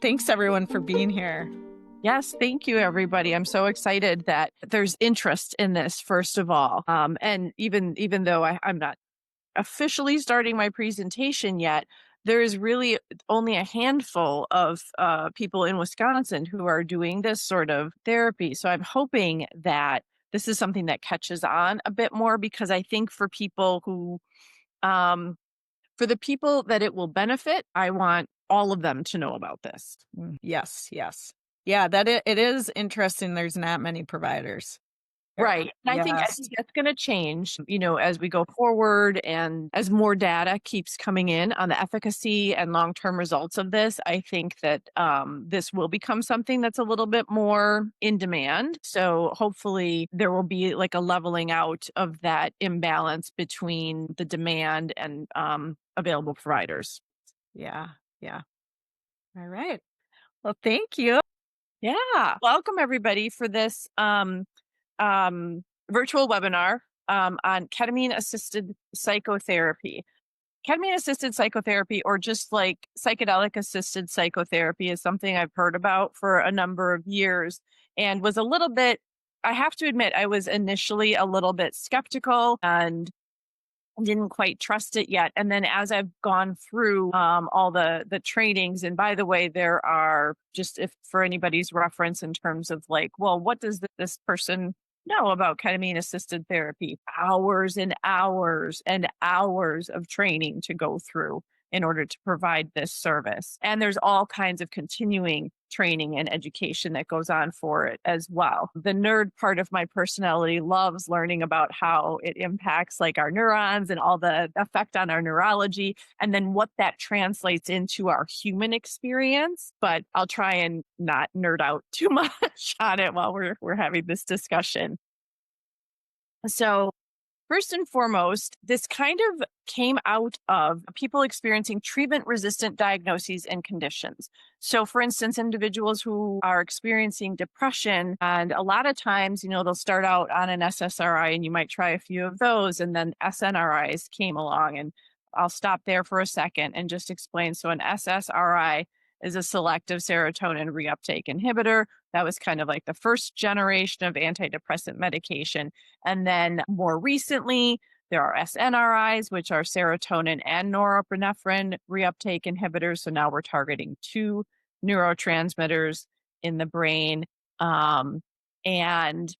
Thanks everyone for being here. Yes, thank you, everybody. I'm so excited that there's interest in this, first of all. And even though I'm not officially starting my presentation yet, there is really only a handful of people in Wisconsin who are doing this sort of therapy. So I'm hoping that this is something that catches on a bit more, because I think for people who, for the people that it will benefit, I want all of them to know about this. Yes. Yeah, it is interesting. There's not many providers. Right. And I think that's going to change, as we go forward and as more data keeps coming in on the efficacy and long-term results of this. I think that this will become something that's a little bit more in demand. So hopefully there will be like a leveling out of that imbalance between the demand and available providers. Yeah. All right. Well, thank you. Yeah. Welcome everybody for this virtual webinar on ketamine-assisted psychotherapy. Ketamine-assisted psychotherapy, or just like psychedelic-assisted psychotherapy, is something I've heard about for a number of years and was a little bit, I have to admit, I was initially a little bit skeptical and didn't quite trust it yet. And then as I've gone through all the trainings, and by the way, there are, just if for anybody's reference in terms of like, well, what does this person know about ketamine assisted therapy? Hours and hours and hours of training to go through in order to provide this service. And there's all kinds of continuing training and education that goes on for it as well. The nerd part of my personality loves learning about how it impacts like our neurons and all the effect on our neurology, and then what that translates into our human experience. But I'll try and not nerd out too much on it while we're having this discussion. So first and foremost, this kind of came out of people experiencing treatment-resistant diagnoses and conditions. So for instance, individuals who are experiencing depression, and a lot of times, they'll start out on an SSRI and you might try a few of those, and then SNRIs came along. And I'll stop there for a second and just explain. So an SSRI is a selective serotonin reuptake inhibitor. That was kind of like the first generation of antidepressant medication. And then more recently, there are SNRIs, which are serotonin and norepinephrine reuptake inhibitors. So now we're targeting two neurotransmitters in the brain. And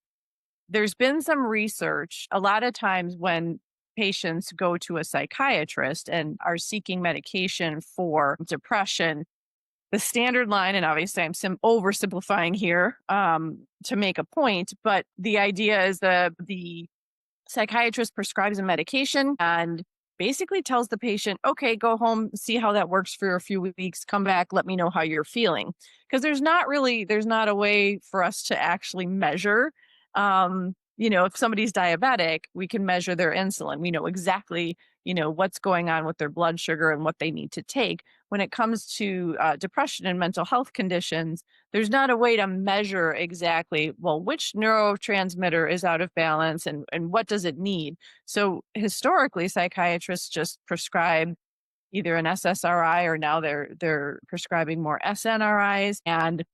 there's been some research. A lot of times when patients go to a psychiatrist and are seeking medication for depression, the standard line, and obviously I'm oversimplifying here to make a point, but the idea is the psychiatrist prescribes a medication and basically tells the patient, okay, go home, see how that works for a few weeks, come back, let me know how you're feeling. Because there's not a way for us to actually measure. If somebody's diabetic, we can measure their insulin. We know exactly, what's going on with their blood sugar and what they need to take. When it comes to depression and mental health conditions, there's not a way to measure exactly, well, which neurotransmitter is out of balance and what does it need. So historically, psychiatrists just prescribe either an SSRI, or now they're prescribing more SNRIs, and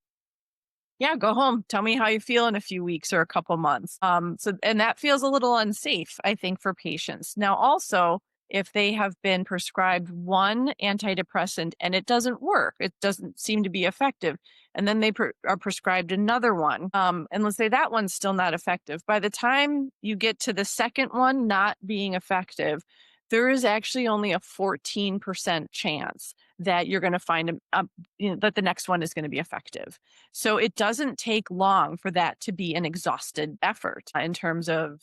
yeah, go home. Tell me how you feel in a few weeks or a couple months. And that feels a little unsafe, I think, for patients. Now, also, if they have been prescribed one antidepressant and it doesn't work, it doesn't seem to be effective, and then they are prescribed another one, and let's say that one's still not effective. By the time you get to the second one not being effective, there is actually only a 14% chance that you're going to find that the next one is going to be effective. So it doesn't take long for that to be an exhausted effort in terms of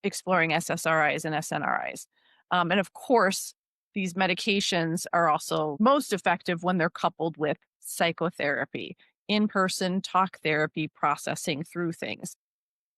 exploring SSRIs and SNRIs. And of course, these medications are also most effective when they're coupled with psychotherapy, in-person talk therapy, processing through things.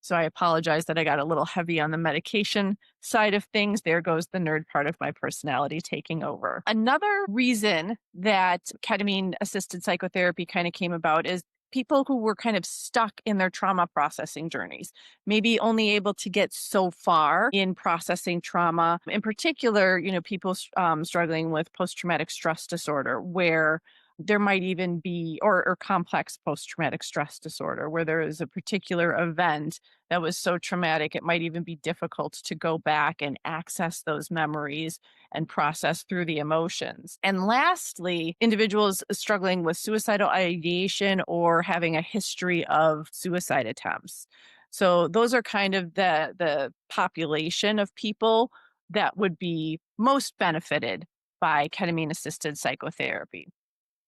So I apologize that I got a little heavy on the medication side of things. There goes the nerd part of my personality taking over. Another reason that ketamine-assisted psychotherapy kind of came about is people who were kind of stuck in their trauma processing journeys, maybe only able to get so far in processing trauma. In particular, people struggling with post-traumatic stress disorder, where There might even be, or complex post traumatic stress disorder, where there is a particular event that was so traumatic, it might even be difficult to go back and access those memories and process through the emotions. And lastly, individuals struggling with suicidal ideation or having a history of suicide attempts. So those are kind of the population of people that would be most benefited by ketamine assisted psychotherapy.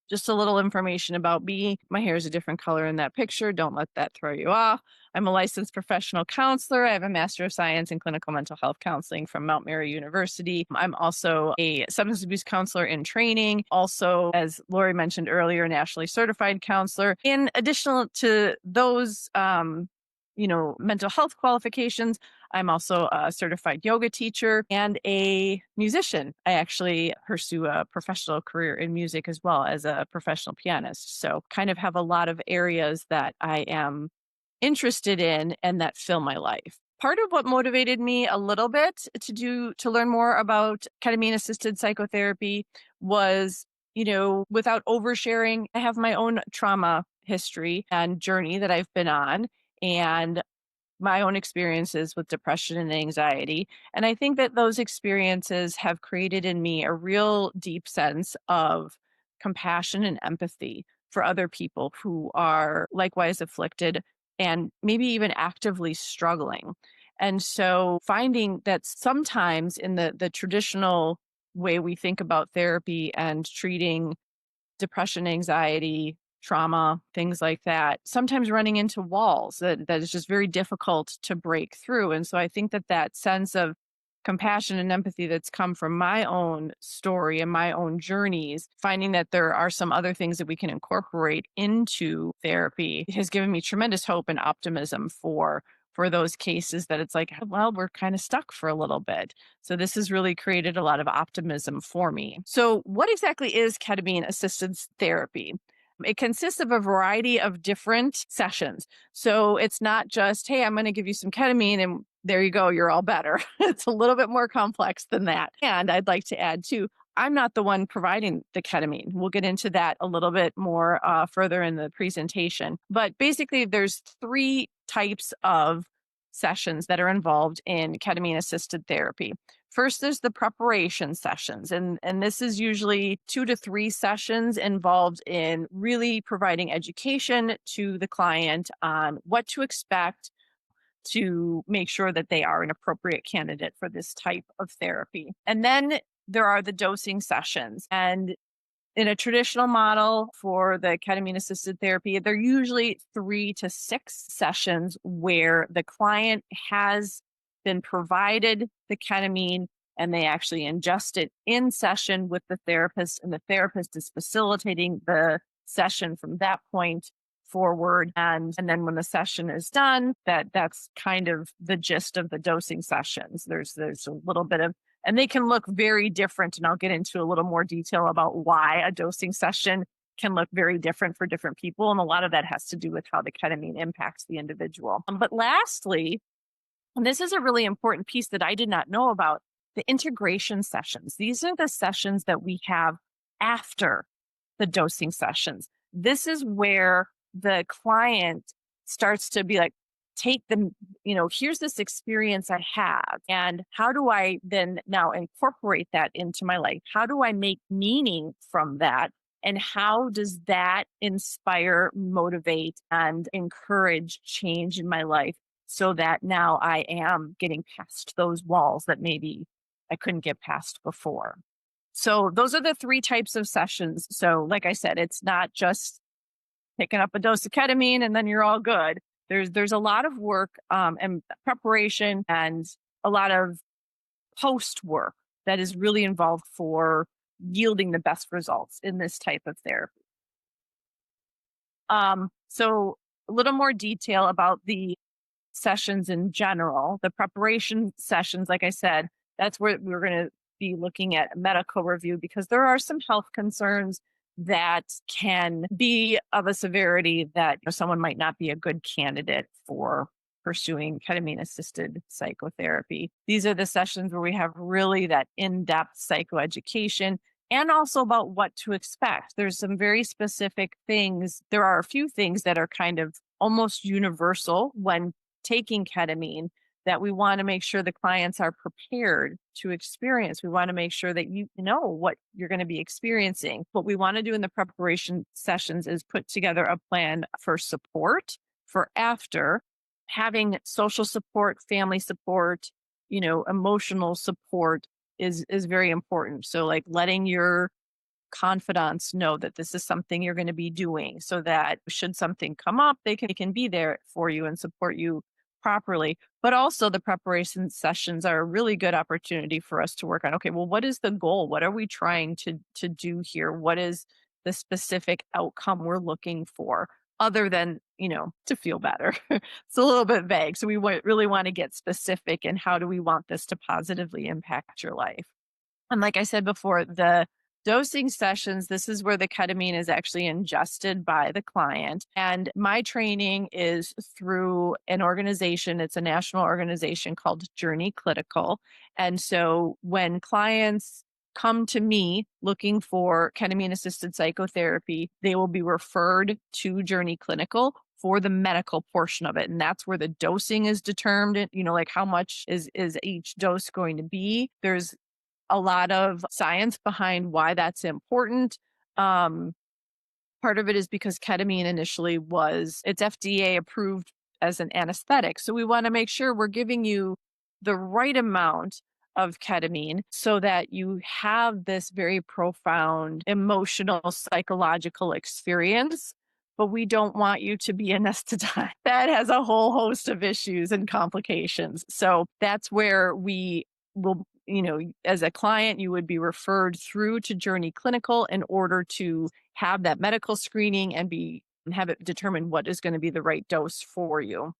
Just a little information about me. My hair is a different color in that picture. Don't let that throw you off. I'm a licensed professional counselor. I have a Master of Science in Clinical Mental Health Counseling from Mount Mary University. I'm also a substance abuse counselor in training. Also, as Lori mentioned earlier, nationally certified counselor. In addition to those, mental health qualifications, I'm also a certified yoga teacher and a musician. I actually pursue a professional career in music as well as a professional pianist. So, kind of have a lot of areas that I am interested in and that fill my life. Part of what motivated me a little bit to learn more about ketamine assisted psychotherapy was, without oversharing, I have my own trauma history and journey that I've been on. And my own experiences with depression and anxiety. And I think that those experiences have created in me a real deep sense of compassion and empathy for other people who are likewise afflicted and maybe even actively struggling. And so finding that sometimes in the traditional way we think about therapy and treating depression, anxiety, trauma, things like that, sometimes running into walls that is just very difficult to break through. And so I think that sense of compassion and empathy that's come from my own story and my own journeys, finding that there are some other things that we can incorporate into therapy has given me tremendous hope and optimism for those cases that it's like, well, we're kind of stuck for a little bit. So this has really created a lot of optimism for me. So what exactly is ketamine assisted therapy? It consists of a variety of different sessions. So it's not just, hey, I'm going to give you some ketamine and there you go, you're all better. It's a little bit more complex than that. And I'd like to add too, I'm not the one providing the ketamine. We'll get into that a little bit more further in the presentation. But basically, there's three types of sessions that are involved in ketamine assisted therapy. First, there's the preparation sessions, and this is usually 2 to 3 sessions involved in really providing education to the client on what to expect to make sure that they are an appropriate candidate for this type of therapy. And then there are the dosing sessions. And in a traditional model for the ketamine assisted therapy, they're usually 3 to 6 sessions where the client has been provided the ketamine and they actually ingest it in session with the therapist, and the therapist is facilitating the session from that point forward. And then when the session is done, that's kind of the gist of the dosing sessions. There's a little bit of, and they can look very different. And I'll get into a little more detail about why a dosing session can look very different for different people. And a lot of that has to do with how the ketamine impacts the individual. But lastly, and this is a really important piece that I did not know about, the integration sessions. These are the sessions that we have after the dosing sessions. This is where the client starts to be like, take them, here's this experience I have. And how do I then now incorporate that into my life? How do I make meaning from that? And how does that inspire, motivate, and encourage change in my life so that now I am getting past those walls that maybe I couldn't get past before? So those are the 3 types of sessions. So like I said, it's not just picking up a dose of ketamine and then you're all good. There's a lot of work and preparation and a lot of post work that is really involved for yielding the best results in this type of therapy. So a little more detail about the sessions in general. The preparation sessions, like I said, that's where we're going to be looking at medical review because there are some health concerns that can be of a severity that someone might not be a good candidate for pursuing ketamine assisted psychotherapy. These are the sessions where we have really that in-depth psychoeducation, and also about what to expect. There's some very specific things. There are a few things that are kind of almost universal when taking ketamine that we want to make sure the clients are prepared to experience. We want to make sure that you know what you're going to be experiencing. What we want to do in the preparation sessions is put together a plan for support for after, having social support, family support, emotional support is very important. So like letting your confidants know that this is something you're going to be doing so that should something come up, they can be there for you and support you properly. But also the preparation sessions are a really good opportunity for us to work on, okay, well, what is the goal? What are we trying to do here? What is the specific outcome we're looking for? Other than, to feel better. It's a little bit vague. So we really want to get specific in how do we want this to positively impact your life. And like I said before, the dosing sessions, this is where the ketamine is actually ingested by the client. And my training is through an organization, it's a national organization called Journey Clinical. And so when clients come to me looking for ketamine assisted psychotherapy, they will be referred to Journey Clinical for the medical portion of it. And that's where the dosing is determined, like how much is each dose going to be. There's a lot of science behind why that's important. Um, Part of it is because ketamine initially it's FDA approved as an anesthetic. So we want to make sure we're giving you the right amount of ketamine so that you have this very profound emotional, psychological experience. But we don't want you to be anesthetized. That has a whole host of issues and complications. So that's where we will, as a client, you would be referred through to Journey Clinical in order to have that medical screening and have it determine what is going to be the right dose for you.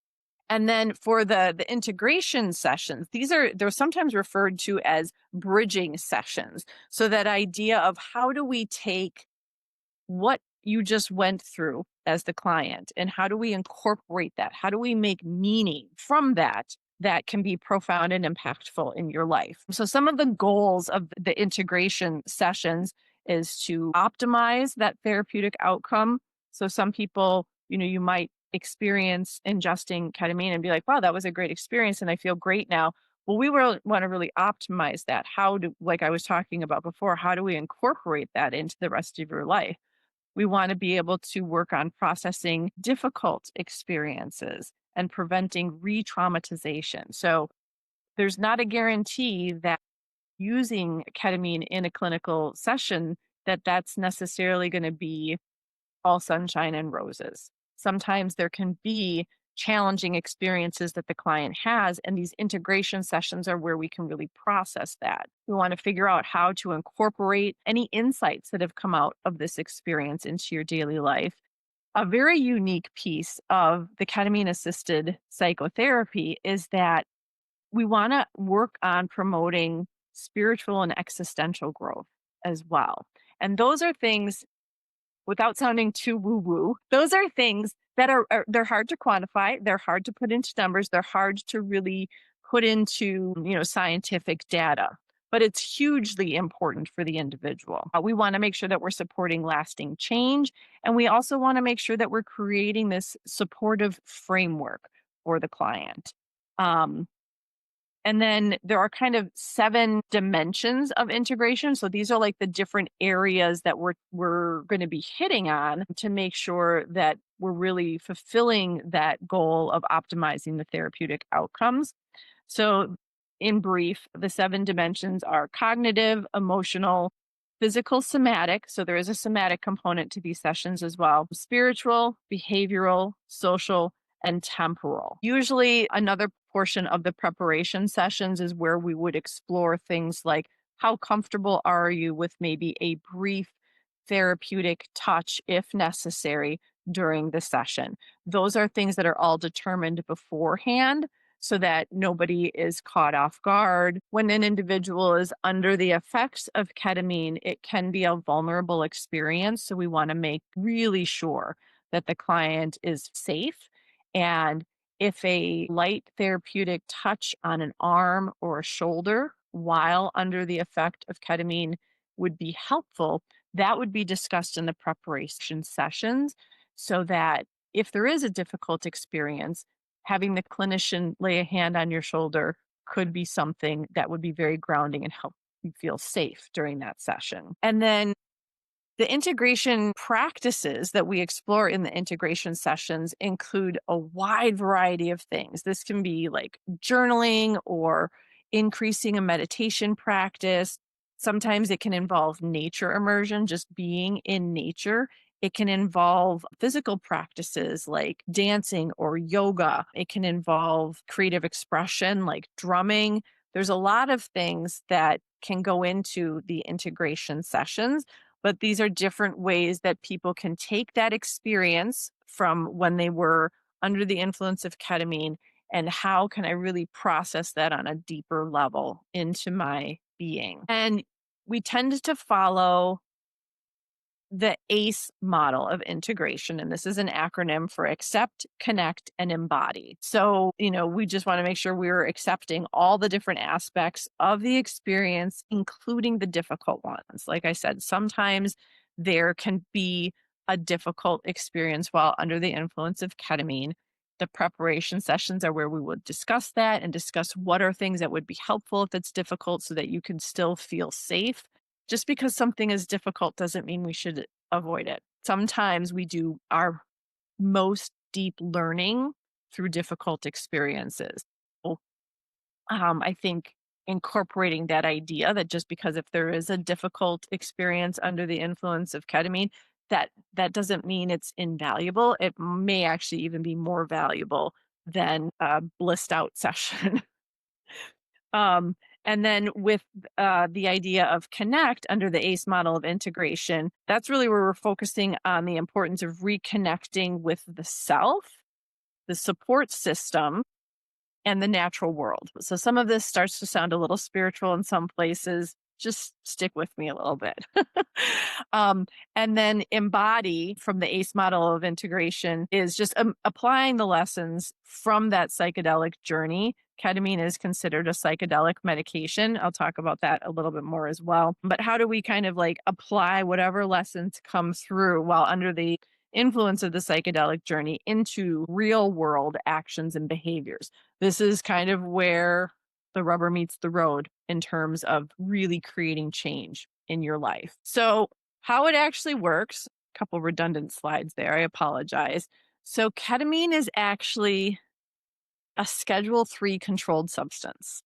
And then for the integration sessions, they're sometimes referred to as bridging sessions. So that idea of how do we take what you just went through as the client and how do we incorporate that? How do we make meaning from that can be profound and impactful in your life? So some of the goals of the integration sessions is to optimize that therapeutic outcome. So some people, you might experience ingesting ketamine and be like, wow, that was a great experience and I feel great now. Well, we want to really optimize that. Like I was talking about before, how do we incorporate that into the rest of your life? We want to be able to work on processing difficult experiences and preventing re traumatization. So there's not a guarantee that using ketamine in a clinical session that's necessarily going to be all sunshine and roses. Sometimes there can be challenging experiences that the client has, and these integration sessions are where we can really process that. We want to figure out how to incorporate any insights that have come out of this experience into your daily life. A very unique piece of the ketamine assisted psychotherapy is that we want to work on promoting spiritual and existential growth as well. And those are things, without sounding too woo woo, those are things that they're hard to quantify, they're hard to put into numbers, they're hard to really put into, scientific data. But it's hugely important for the individual. We want to make sure that we're supporting lasting change. And we also want to make sure that we're creating this supportive framework for the client. And then there are kind of 7 dimensions of integration. So these are like the different areas that we're going to be hitting on to make sure that we're really fulfilling that goal of optimizing the therapeutic outcomes. So in brief, the 7 dimensions are cognitive, emotional, physical, somatic. So there is a somatic component to these sessions as well. Spiritual, behavioral, social, and temporal. Usually another portion of the preparation sessions is where we would explore things like how comfortable are you with maybe a brief therapeutic touch if necessary during the session. Those are things that are all determined beforehand so that nobody is caught off guard. When an individual is under the effects of ketamine, it can be a vulnerable experience. So we want to make really sure that the client is safe. And if a light therapeutic touch on an arm or a shoulder while under the effect of ketamine would be helpful, that would be discussed in the preparation sessions so that if there is a difficult experience, having the clinician lay a hand on your shoulder could be something that would be very grounding and help you feel safe during that session. And then the integration practices that we explore in the integration sessions include a wide variety of things. This can be like journaling or increasing a meditation practice. Sometimes it can involve nature immersion, just being in nature. It can involve physical practices like dancing or yoga. It can involve creative expression like drumming. There's a lot of things that can go into the integration sessions, but these are different ways that people can take that experience from when they were under the influence of ketamine and how can I really process that on a deeper level into my being. And we tend to follow the ACE model of integration. And this is an acronym for accept, connect, and embody. So, we just want to make sure we're accepting all the different aspects of the experience, including the difficult ones. Like I said, sometimes there can be a difficult experience while under the influence of ketamine. The preparation sessions are where we would discuss that and discuss what are things that would be helpful if it's difficult so that you can still feel safe. Just because something is difficult doesn't mean we should avoid it. Sometimes we do our most deep learning through difficult experiences. So, I think incorporating that idea that just because if there is a difficult experience under the influence of ketamine, that doesn't mean it's invaluable. It may actually even be more valuable than a blissed out session. Um, and then with the idea of connect under the ACE model of integration, that's really where we're focusing on the importance of reconnecting with the self, the support system, and the natural world. So some of this starts to sound a little spiritual in some places. Just stick with me a little bit. um, and then embody from the ACE model of integration is just applying the lessons from that psychedelic journey. Ketamine is considered a psychedelic medication. I'll talk about that a little bit more as well. But how do we kind of like apply whatever lessons come through while under the influence of the psychedelic journey into real world actions and behaviors? This is kind of where the rubber meets the road in terms of really creating change in your life. So, how it actually works, a couple redundant slides there, I apologize. So, ketamine is actually a Schedule 3 controlled substance.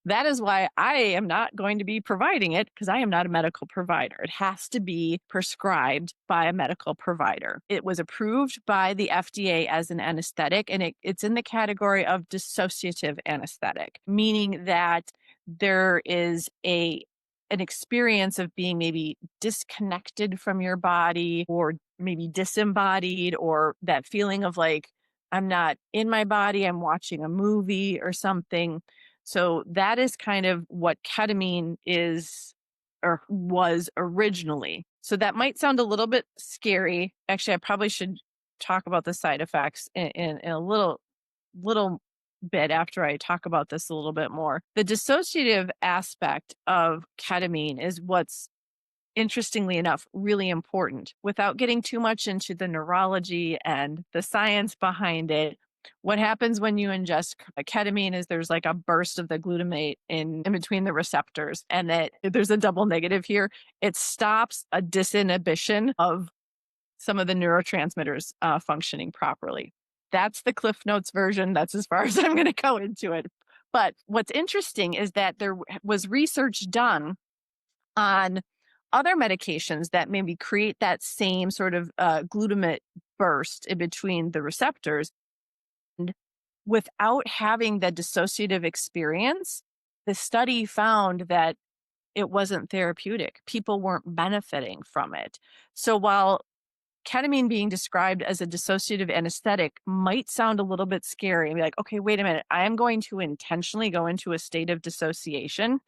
That is why I am not going to be providing it because I am not a medical provider. It has to be prescribed by a medical provider. It was approved by the FDA as an anesthetic, and it's in the category of dissociative anesthetic, meaning that there is an experience of being maybe disconnected from your body or maybe disembodied, or that feeling of like, I'm not in my body, I'm watching a movie or something. So that is kind of what ketamine is or was originally. So that might sound a little bit scary. Actually, I probably should talk about the side effects in a little bit after I talk about this a little bit more. The dissociative aspect of ketamine is what's, interestingly enough, really important. Without getting too much into the neurology and the science behind it, what happens when you ingest ketamine is there's like a burst of the glutamate in between the receptors, and that there's a double negative here. It stops a disinhibition of some of the neurotransmitters functioning properly. That's the Cliff Notes version. That's as far as I'm going to go into it. But what's interesting is that there was research done on other medications that maybe create that same sort of glutamate burst in between the receptors. And without having the dissociative experience, the study found that it wasn't therapeutic. People weren't benefiting from it. So while ketamine being described as a dissociative anesthetic might sound a little bit scary and be like, okay, wait a minute, I am going to intentionally go into a state of dissociation.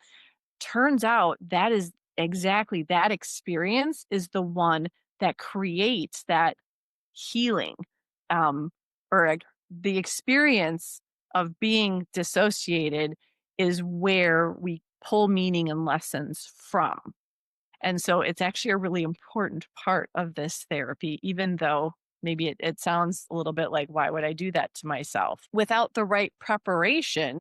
Turns out that is exactly that experience is the one that creates that healing, um, or the experience of being dissociated is where we pull meaning and lessons from. And so it's actually a really important part of this therapy, even though maybe it sounds a little bit like, why would I do that to myself? Without the right preparation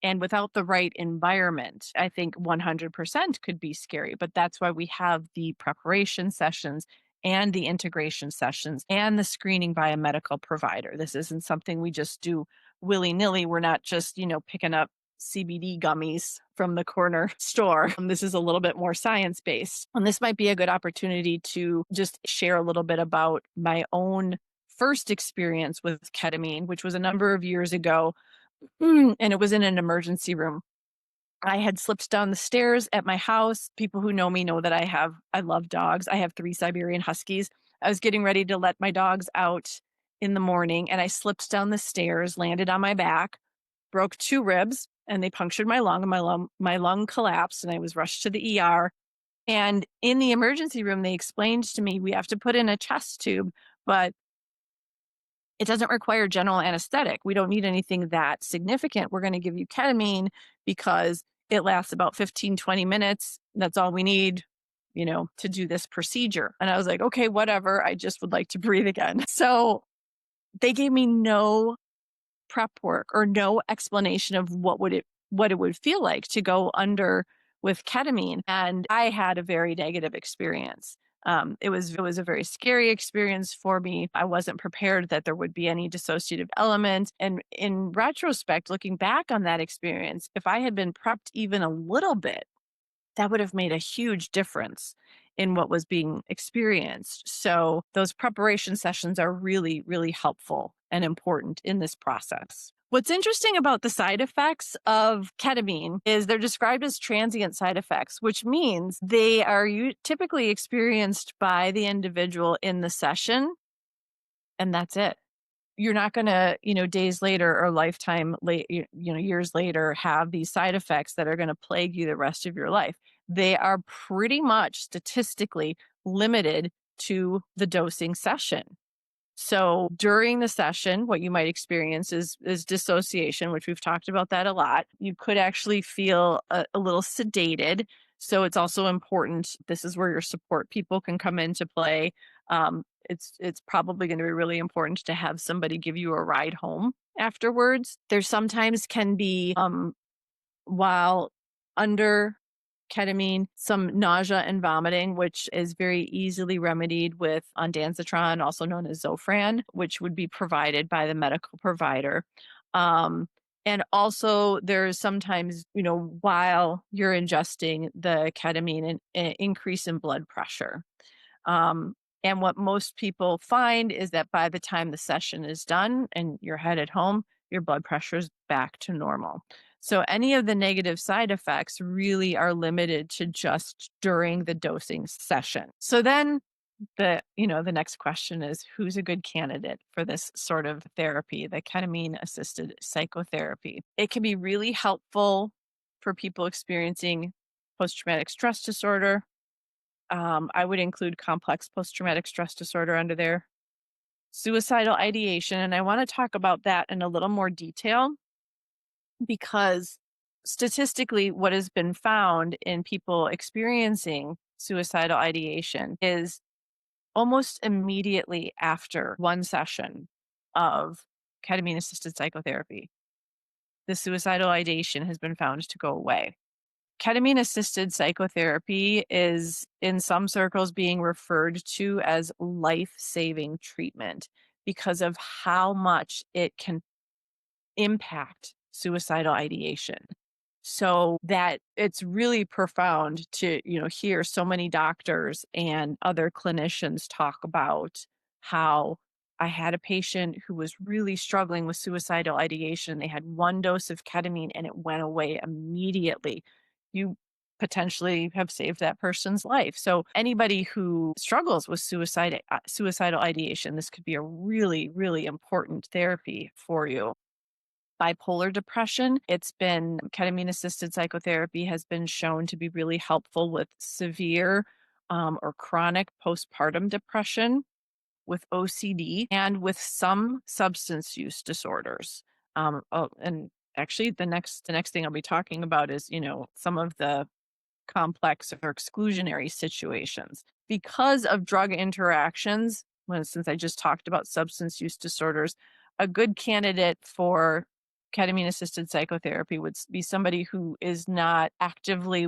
and without the right environment, I think 100% could be scary. But that's why we have the preparation sessions and the integration sessions and the screening by a medical provider. This isn't something we just do willy nilly. We're not just, picking up CBD gummies from the corner store. This is a little bit more science based. And this might be a good opportunity to just share a little bit about my own first experience with ketamine, which was a number of years ago. And it was in an emergency room. I had slipped down the stairs at my house. People who know me know that I love dogs. I have 3 Siberian Huskies. I was getting ready to let my dogs out in the morning and I slipped down the stairs, landed on my back, broke 2 ribs, and they punctured my lung, and my lung collapsed and I was rushed to the ER. And in the emergency room they explained to me we have to put in a chest tube, but it doesn't require general anesthetic. We don't need anything that significant. We're going to give you ketamine because it lasts about 15, 20 minutes. That's all we need, to do this procedure. And I was like, okay, whatever. I just would like to breathe again. So they gave me no prep work or no explanation of what it would feel like to go under with ketamine. And I had a very negative experience. It was a very scary experience for me. I wasn't prepared that there would be any dissociative element. And in retrospect, looking back on that experience, if I had been prepped even a little bit, that would have made a huge difference in what was being experienced. So those preparation sessions are really, really helpful and important in this process. What's interesting about the side effects of ketamine is they're described as transient side effects, which means they are typically experienced by the individual in the session, and that's it. You're not going to, days later or lifetime late, years later, have these side effects that are going to plague you the rest of your life. They are pretty much statistically limited to the dosing session. So during the session, what you might experience is dissociation, which we've talked about that a lot. You could actually feel a little sedated. So it's also important. This is where your support people can come into play. It's probably going to be really important to have somebody give you a ride home afterwards. There sometimes can be while under ketamine, some nausea and vomiting, which is very easily remedied with ondansetron, also known as Zofran, which would be provided by the medical provider. And also, there's sometimes, while you're ingesting the ketamine, an increase in blood pressure. And what most people find is that by the time the session is done and you're headed home, your blood pressure is back to normal. So any of the negative side effects really are limited to just during the dosing session. So then the next question is, who's a good candidate for this sort of therapy, the ketamine-assisted psychotherapy? It can be really helpful for people experiencing post-traumatic stress disorder. I would include complex post-traumatic stress disorder under there. Suicidal ideation, and I want to talk about that in a little more detail because statistically, what has been found in people experiencing suicidal ideation is almost immediately after one session of ketamine assisted psychotherapy, the suicidal ideation has been found to go away. Ketamine assisted psychotherapy is in some circles being referred to as life saving treatment because of how much it can impact suicidal ideation. So that it's really profound to, hear so many doctors and other clinicians talk about how I had a patient who was really struggling with suicidal ideation. They had one dose of ketamine and it went away immediately. You potentially have saved that person's life. So anybody who struggles with suicidal ideation, this could be a really, really important therapy for you. Bipolar depression, ketamine assisted psychotherapy has been shown to be really helpful with severe or chronic postpartum depression, with OCD, and with some substance use disorders. And actually the next thing I'll be talking about is, some of the complex or exclusionary situations. Because of drug interactions, well, since I just talked about substance use disorders, a good candidate for ketamine assisted psychotherapy would be somebody who is not actively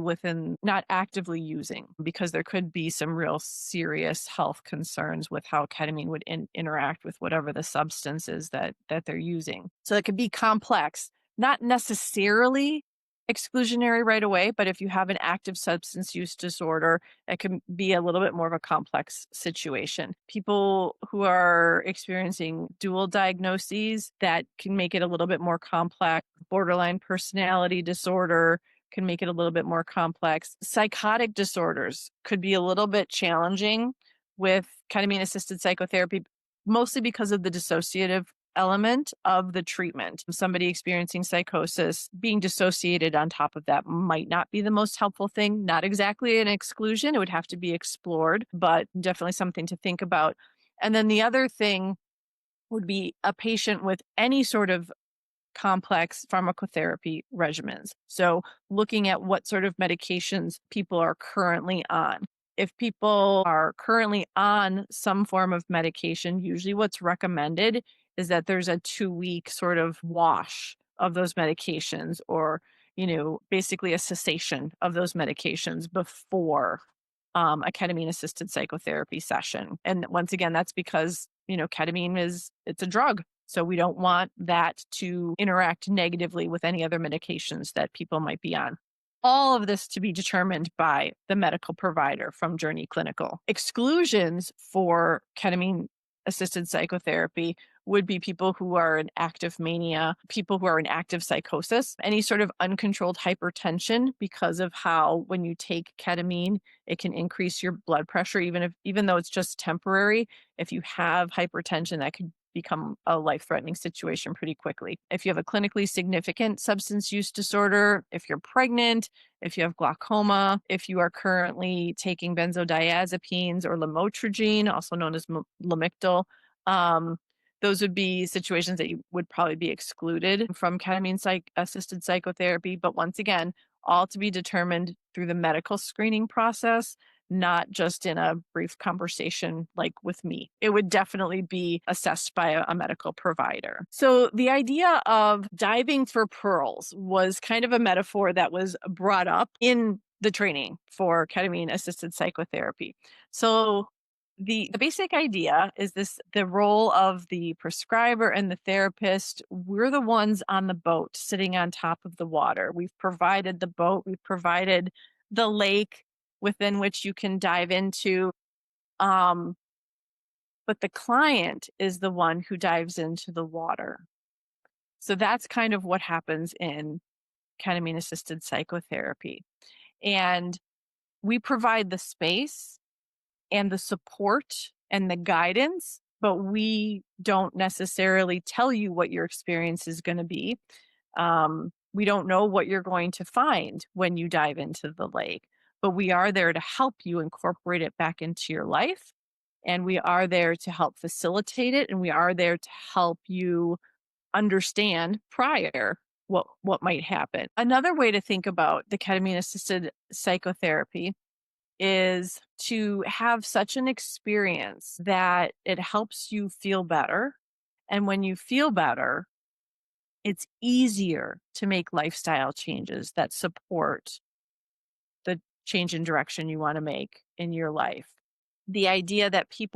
using, because there could be some real serious health concerns with how ketamine would interact with whatever the substance is that they're using. So it could be complex, not necessarily exclusionary right away, but if you have an active substance use disorder, it can be a little bit more of a complex situation. People who are experiencing dual diagnoses, that can make it a little bit more complex. Borderline personality disorder can make it a little bit more complex. Psychotic disorders could be a little bit challenging with ketamine assisted psychotherapy, mostly because of the dissociative element of the treatment. Somebody experiencing psychosis, being dissociated on top of that might not be the most helpful thing. Not exactly an exclusion. It would have to be explored, but definitely something to think about. And then the other thing would be a patient with any sort of complex pharmacotherapy regimens. So, looking at what sort of medications people are currently on. If people are currently on some form of medication, usually what's recommended is that there's a 2-week sort of wash of those medications, or, basically a cessation of those medications before a ketamine assisted psychotherapy session. And once again, that's because, ketamine it's a drug. So we don't want that to interact negatively with any other medications that people might be on. All of this to be determined by the medical provider from Journey Clinical. Exclusions for ketamine assisted psychotherapy would be people who are in active mania, people who are in active psychosis, any sort of uncontrolled hypertension, because of how when you take ketamine, it can increase your blood pressure, even though it's just temporary. If you have hypertension, that could become a life-threatening situation pretty quickly. If you have a clinically significant substance use disorder, if you're pregnant, if you have glaucoma, if you are currently taking benzodiazepines or lamotrigine, also known as Lamictal, those would be situations that you would probably be excluded from ketamine assisted psychotherapy. But once again, all to be determined through the medical screening process, not just in a brief conversation like with me. It would definitely be assessed by a medical provider. So the idea of diving for pearls was kind of a metaphor that was brought up in the training for ketamine assisted psychotherapy. So the basic idea is the role of the prescriber and the therapist. We're the ones on the boat sitting on top of the water. We've provided the boat, we've provided the lake within which you can dive into. But the client is the one who dives into the water. So that's kind of what happens in ketamine assisted psychotherapy. And we provide the space and the support and the guidance, but we don't necessarily tell you what your experience is going to be. We don't know what you're going to find when you dive into the lake, but we are there to help you incorporate it back into your life. And we are there to help facilitate it. And we are there to help you understand prior what might happen. Another way to think about the ketamine assisted psychotherapy is to have such an experience that it helps you feel better. And when you feel better, it's easier to make lifestyle changes that support the change in direction you want to make in your life. The idea that we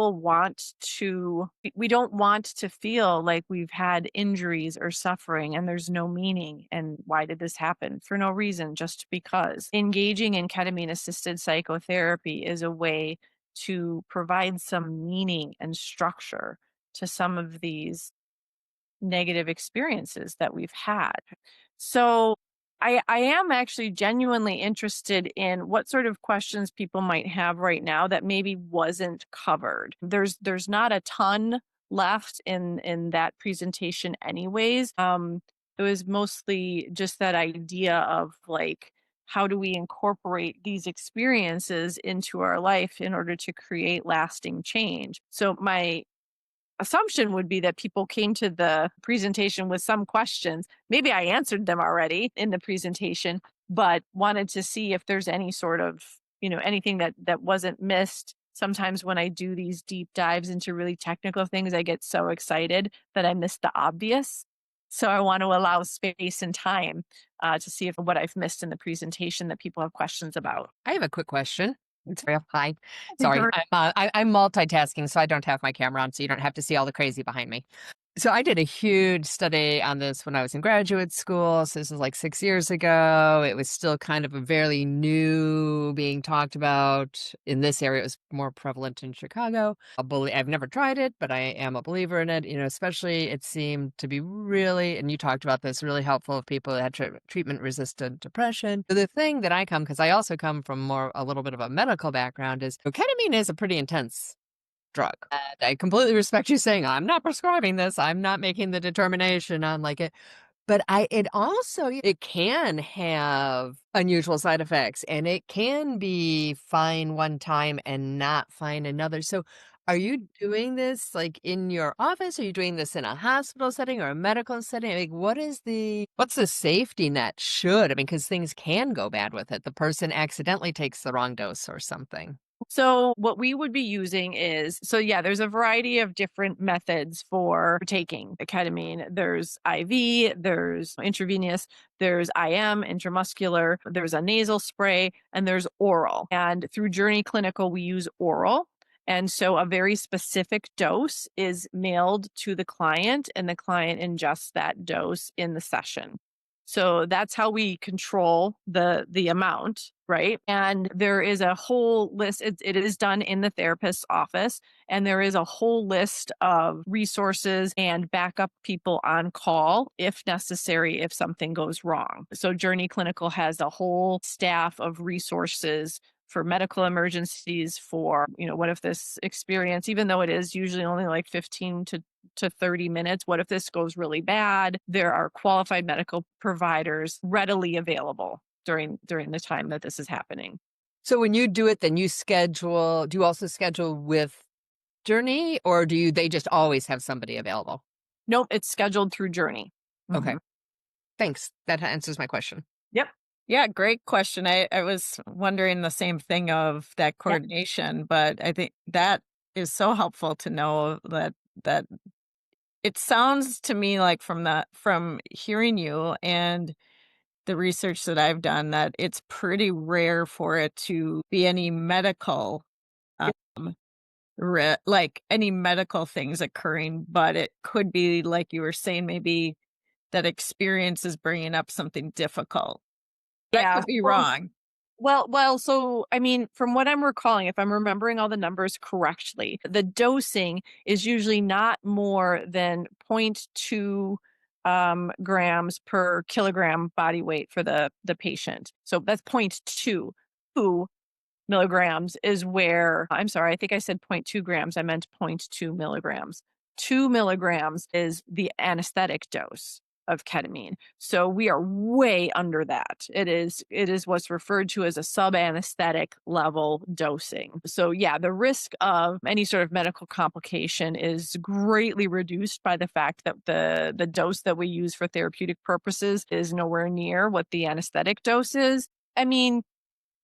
don't want to feel like we've had injuries or suffering and there's no meaning. And why did this happen? For no reason, just because. Engaging in ketamine assisted psychotherapy is a way to provide some meaning and structure to some of these negative experiences that we've had. So I am actually genuinely interested in what sort of questions people might have right now that maybe wasn't covered. There's not a ton left in that presentation anyways. It was mostly just that idea of like, how do we incorporate these experiences into our life in order to create lasting change? So my assumption would be that people came to the presentation with some questions. Maybe I answered them already in the presentation, but wanted to see if there's any sort of, anything that wasn't missed. Sometimes when I do these deep dives into really technical things, I get so excited that I miss the obvious. So I want to allow space and time to see if what I've missed in the presentation that people have questions about. I have a quick question. It's very hi. Sorry, I'm multitasking, so I don't have my camera on, so you don't have to see all the crazy behind me. So I did a huge study on this when I was in graduate school. So this was like 6 years ago. It was still kind of a very new being talked about in this area. It was more prevalent in Chicago. I've never tried it, but I am a believer in it. Especially it seemed to be really, and you talked about this, really helpful if people that had treatment-resistant depression. So the thing that because I also come from a little bit of a medical background, is ketamine is a pretty intense drug. And I completely respect you saying, I'm not prescribing this. I'm not making the determination on like it. But it can have unusual side effects, and it can be fine one time and not fine another. So are you doing this like in your office? Are you doing this in a hospital setting or a medical setting? Like what's the safety net because things can go bad with it. The person accidentally takes the wrong dose or something. So what we would be using yeah, there's a variety of different methods for taking the ketamine. There's IV, there's intravenous, there's IM, intramuscular, there's a nasal spray, and there's oral. And through Journey Clinical, we use oral. And so a very specific dose is mailed to the client, and the client ingests that dose in the session. So that's how we control the amount, right? And there is a whole list. It is done in the therapist's office, and there is a whole list of resources and backup people on call if necessary, if something goes wrong. So Journey Clinical has a whole staff of resources for medical emergencies, for, what if this experience, even though it is usually only like 15 to 30 minutes, what if this goes really bad? There are qualified medical providers readily available during the time that this is happening. So when you do it, then do you also schedule with Journey, or they just always have somebody available? Nope, it's scheduled through Journey. Okay. Mhm. Thanks. That answers my question. Yep. Yeah, great question. I was wondering the same thing of that Yeah. coordination, but I think that is so helpful to know that it sounds to me like from hearing you and the research that I've done, that it's pretty rare for it to be any medical, um, like any medical things occurring, but it could be, like you were saying, maybe that experience is bringing up something difficult. I Yeah. could be wrong. So I mean, from what I'm recalling, if I'm remembering all the numbers correctly, the dosing is usually not more than 0.2 grams per kilogram body weight for the patient. So that's 0.2. 2 milligrams is where, I'm sorry, I think I said zero point 0.2 grams. I meant 0.2 milligrams. 2 milligrams is the anesthetic dose of ketamine. So we are way under that. It is what's referred to as a sub-anesthetic level dosing. So yeah, the risk of any sort of medical complication is greatly reduced by the fact that the dose that we use for therapeutic purposes is nowhere near what the anesthetic dose is. I mean,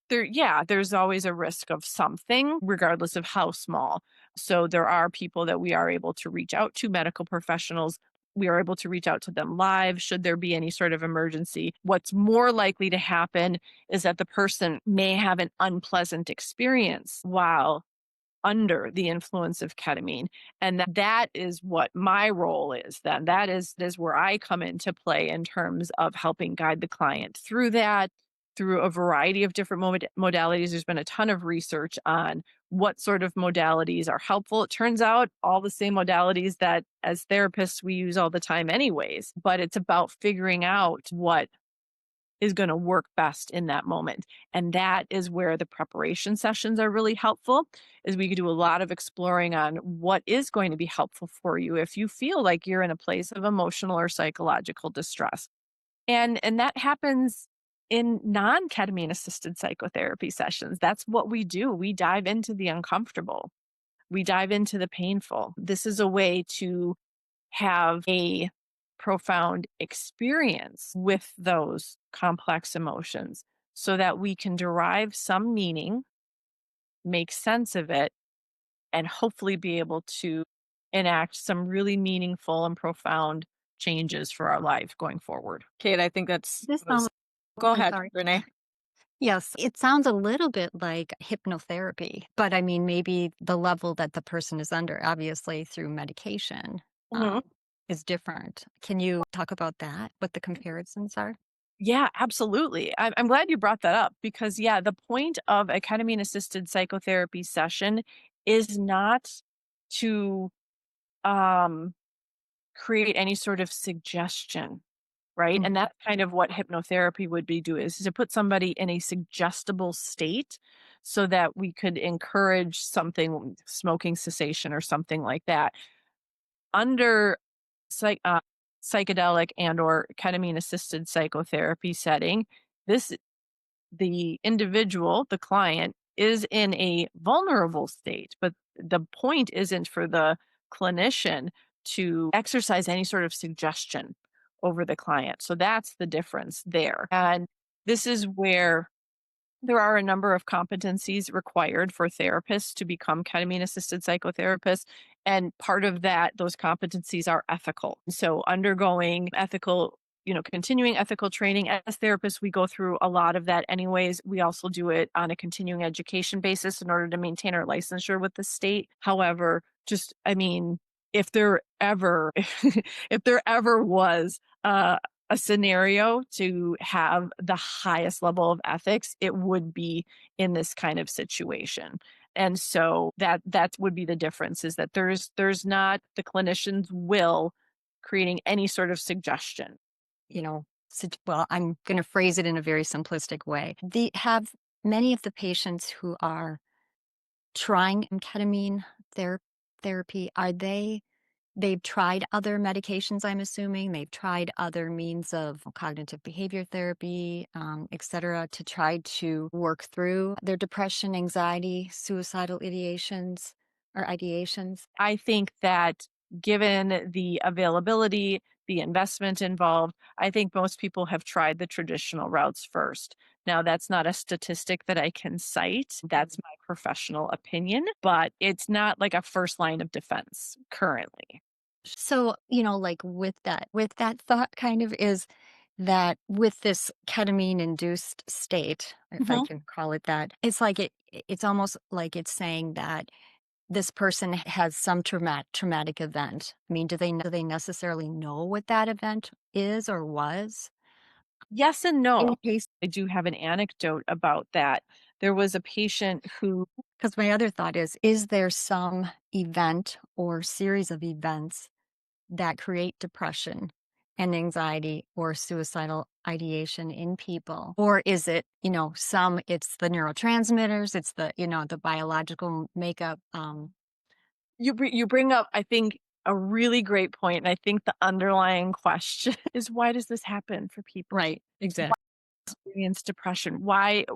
there's always a risk of something, regardless of how small. So there are people that we are able to reach out to, medical professionals. We are able to reach out to them live should there be any sort of emergency. What's more likely to happen is that the person may have an unpleasant experience while under the influence of ketamine. And that is what my role is then. That is where I come into play in terms of helping guide the client through that, through a variety of different modalities. There's been a ton of research on what sort of modalities are helpful. It turns out all the same modalities that as therapists we use all the time anyways, but it's about figuring out what is going to work best in that moment. And that is where the preparation sessions are really helpful, is we could do a lot of exploring on what is going to be helpful for you if you feel like you're in a place of emotional or psychological distress. And that happens in non-ketamine assisted psychotherapy sessions. That's what we do. We dive into the uncomfortable. We dive into the painful. This is a way to have a profound experience with those complex emotions so that we can derive some meaning, make sense of it, and hopefully be able to enact some really meaningful and profound changes for our life going forward. Kate, I think that's This was sounds go I'm ahead, sorry. Renee. Yes, it sounds a little bit like hypnotherapy, but I mean, maybe the level that the person is under, obviously through medication, Mhm. is different. Can you talk about that? What the comparisons are? Yeah, absolutely. I'm glad you brought that up because, yeah, the point of a ketamine assisted psychotherapy session is not to um, create any sort of suggestion, right? Mm, And that's kind of what hypnotherapy would be doing is to put somebody in a suggestible state so that we could encourage something, smoking cessation or something like that. Under psych psychedelic and or ketamine assisted psychotherapy setting, this the individual, the client, is in a vulnerable state, but the point isn't for the clinician to exercise any sort of suggestion over the client. So that's the difference there. And this is where there are a number of competencies required for therapists to become ketamine assisted psychotherapists. And part of that, those competencies are ethical. So, undergoing ethical, continuing ethical training as therapists, we go through a lot of that anyways. We also do it on a continuing education basis in order to maintain our licensure with the state. However, I mean, if there ever, if there ever was a scenario to have the highest level of ethics, it would be in this kind of situation. And so that would be the difference is that there's not the clinician's will creating any sort of suggestion. you know, well, I'm going to phrase it in a very simplistic way. Have many of the patients who are trying ketamine ther- therapy, they've tried other medications, I'm assuming. They've tried other means of cognitive behavior therapy, et cetera, to try to work through their depression, anxiety, suicidal ideations or ideations. I think that given the availability, the investment involved, I think most people have tried the traditional routes first. Now, that's not a statistic that I can cite. That's my professional opinion, but it's not like a first line of defense currently. So, like with that thought kind of is that with this ketamine induced state, if I Mhm. can call it that, it's almost like it's saying that this person has some traumatic event. I mean, do they necessarily know what that event is or was? Yes and In no. case, I do have an anecdote about that. There was a patient who because my other thought is there some event or series of events that create depression and anxiety or suicidal ideation in people? Or is it, it's the neurotransmitters, it's the biological makeup. you bring up, I think, a really great point, and I think the underlying question is why does this happen for people? Right, exactly. Experience depression? Why,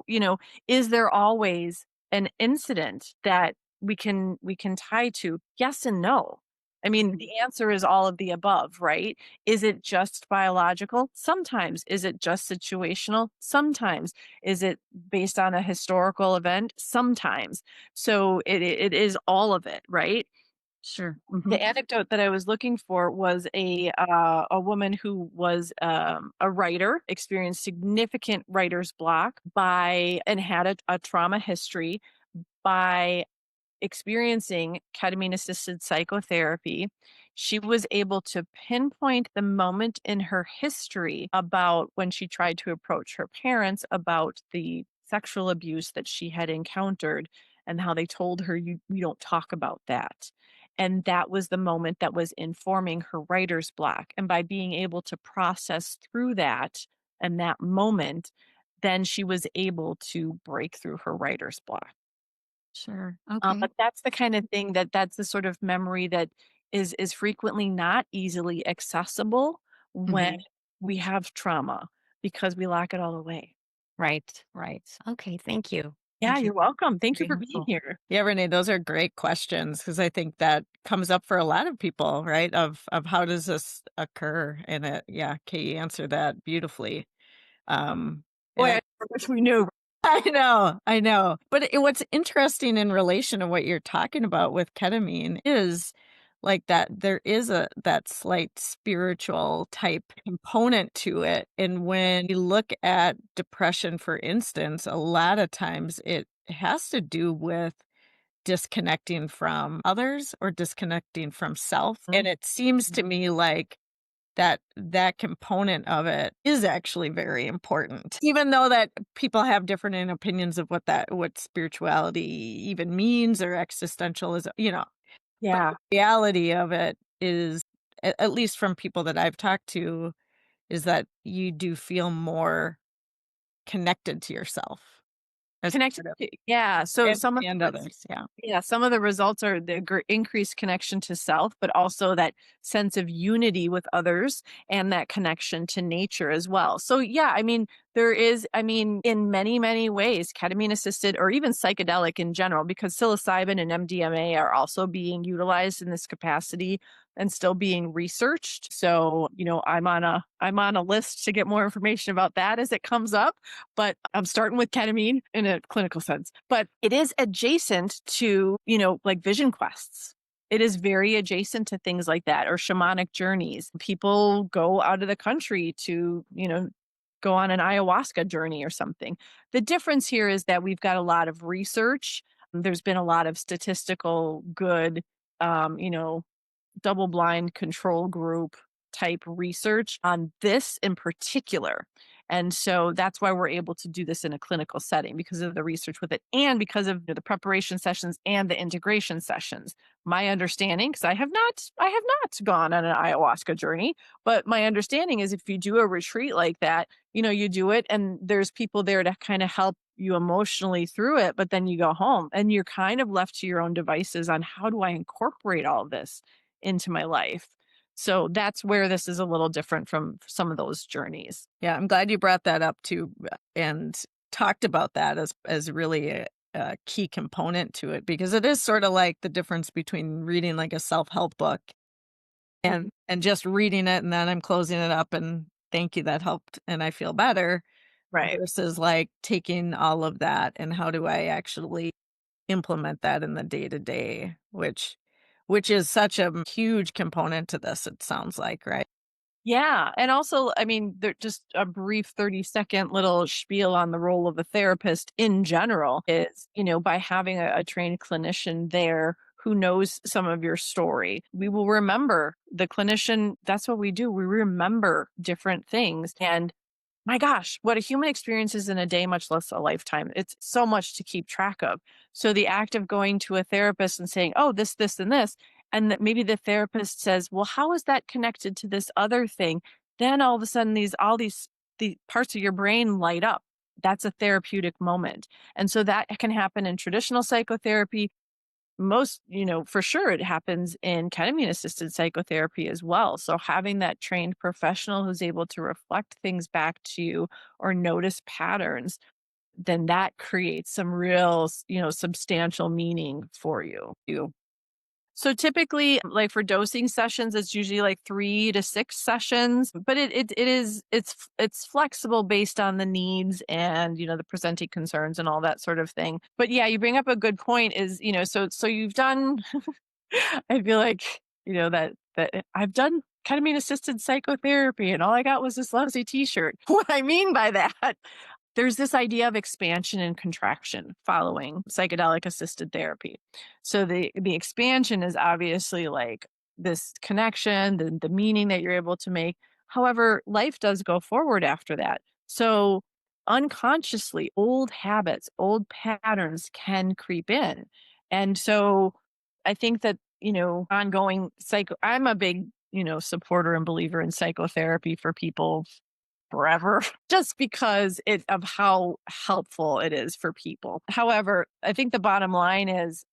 is there always an incident that we can tie to? Yes and no. I mean, the answer is all of the above, right? Is it just biological? Sometimes. Is it just situational? Sometimes. Is it based on a historical event? Sometimes. So it is all of it, right? Sure. The anecdote that I was looking for was a woman who was a writer, experienced significant writer's block and had a trauma history by experiencing ketamine assisted psychotherapy. She was able to pinpoint the moment in her history about when she tried to approach her parents about the sexual abuse that she had encountered and how they told her, we don't talk about that. And that was the moment that was informing her writer's block. And by being able to process through that and that moment, then she was able to break through her writer's block. Sure. Okay. But that's the kind of thing that's the sort of memory that is frequently not easily accessible when Mhm. we have trauma because we lock it all away. Right. Right. Okay. Thank you. Yeah, Thank you. you're welcome. Thank you Very for being helpful. here. Yeah, Renee, those are great questions because I think that comes up for a lot of people, right? Of how does this occur? And yeah, Kay, you answered that beautifully. And Boy, I wish we knew. I know. But what's interesting in relation to what you're talking about with ketamine is like that there is that slight spiritual type component to it. And when you look at depression, for instance, a lot of times it has to do with disconnecting from others or disconnecting from self. And it seems to me like that component of it is actually very important. Even though that people have different opinions of what spirituality even means or existentialism, but Yeah. the reality of it is, at least from people that I've talked to, is that you do feel more connected to yourself as Connected part of to, yeah. So some of and the others. Yeah. Yeah, some of the results are the increased connection to self, but also that sense of unity with others and that connection to nature as well. So, yeah, I mean, there is, I mean, in many, many ways, ketamine assisted or even psychedelic in general, because psilocybin and MDMA are also being utilized in this capacity and still being researched. So, I'm on a list to get more information about that as it comes up, but I'm starting with ketamine in a clinical sense. But it is adjacent to, like vision quests. It is very adjacent to things like that or shamanic journeys. People go out of the country to, go on an ayahuasca journey or something. The difference here is that we've got a lot of research. There's been a lot of statistical good, um, you know, double blind control group type research on this in particular. And so that's why we're able to do this in a clinical setting because of the research with it and because of the preparation sessions and the integration sessions. My understanding, because I have not gone on an ayahuasca journey, but my understanding is if you do a retreat like that, you do it and there's people there to kind of help you emotionally through it, but then you go home and you're kind of left to your own devices on how do I incorporate all of this into my life. So that's where this is a little different from some of those journeys. Yeah, I'm glad you brought that up too and talked about that as really a key component to it because it is sort of like the difference between reading like a self-help book and just reading it and then I'm closing it up and thank you, that helped and I feel better Right. versus like taking all of that and how do I actually implement that in the day to day, which is such a huge component to this, it sounds like, right? Yeah. And also, I mean, just a brief 30-second little spiel on the role of a therapist in general is, by having a trained clinician there who knows some of your story, we will remember the clinician. That's what we do. We remember different things. And my gosh, what a human experiences in a day, much less a lifetime. It's so much to keep track of. So the act of going to a therapist and saying, oh, this, and this, and that maybe the therapist says, well, how is that connected to this other thing? Then all of a sudden the parts of your brain light up. That's a therapeutic moment. And so that can happen in traditional psychotherapy most, for sure it happens in ketamine assisted psychotherapy as well. So having that trained professional who's able to reflect things back to you or notice patterns, then that creates some real, substantial meaning for you. So typically, like for dosing sessions, it's usually like 3 to 6 sessions, but it's flexible based on the needs and the presenting concerns and all that sort of thing. But yeah, you bring up a good point. Is so you've done. I feel like that I've done ketamine assisted psychotherapy, and all I got was this lousy T-shirt. What I mean by that there's this idea of expansion and contraction following psychedelic assisted therapy. So the expansion is obviously like this connection, the meaning that you're able to make. However, life does go forward after that. So unconsciously, old habits, old patterns can creep in. And so I think that, ongoing I'm a big, supporter and believer in psychotherapy for people forever just because of how helpful it is for people. However, I think the bottom line is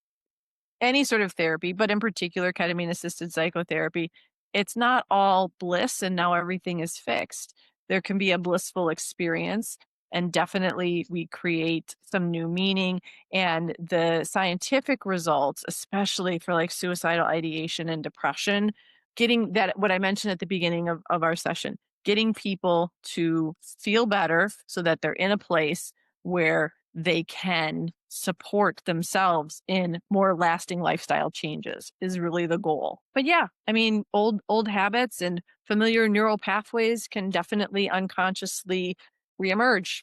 any sort of therapy, but in particular ketamine assisted psychotherapy, it's not all bliss and now everything is fixed. There can be a blissful experience and definitely we create some new meaning. And the scientific results, especially for like suicidal ideation and depression, getting that, what I mentioned at the beginning of our session, getting people to feel better so that they're in a place where they can support themselves in more lasting lifestyle changes is really the goal. But yeah, I mean, old habits and familiar neural pathways can definitely unconsciously reemerge.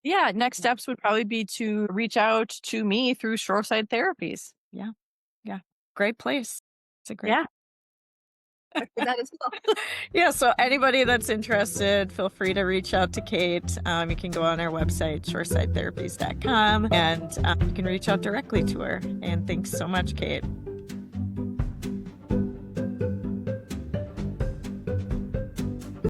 Yeah, next steps would probably be to reach out to me through Shoreside Therapies. Yeah. Yeah. Great place. It's a great Yeah. That is cool. Yeah, so anybody that's interested, feel free to reach out to Kate. You can go on our website, shoresidetherapies.com, and you can reach out directly to her. And thanks so much, Kate.